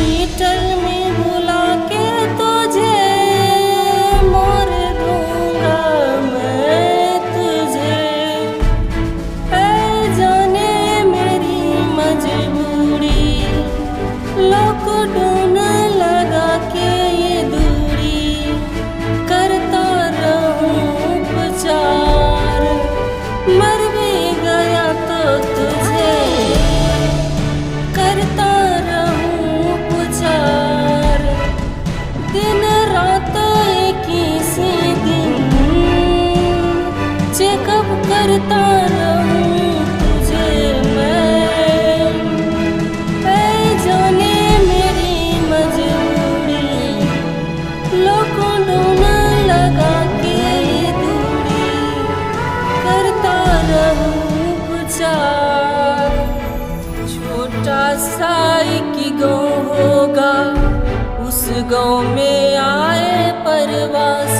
Heater में बुला के तुझे मोर दूंगा मैं तुझे। है जाने मेरी मजबूरी, लॉकडाउन लगा के ये दूरी करता रहूं उपचार। मर भी गया तो तुझे करता रहूं उपचार। दिन रात एक ही सी दिन चेकअप करता रहूं तुझे मैं। है जाने मेरी मजबूरी, लॉकडाउन लगा के ये दूरी करता रहूं उपचार। छोटा सा एक गाँव होगा, उस गाँव में आए प्रवासी।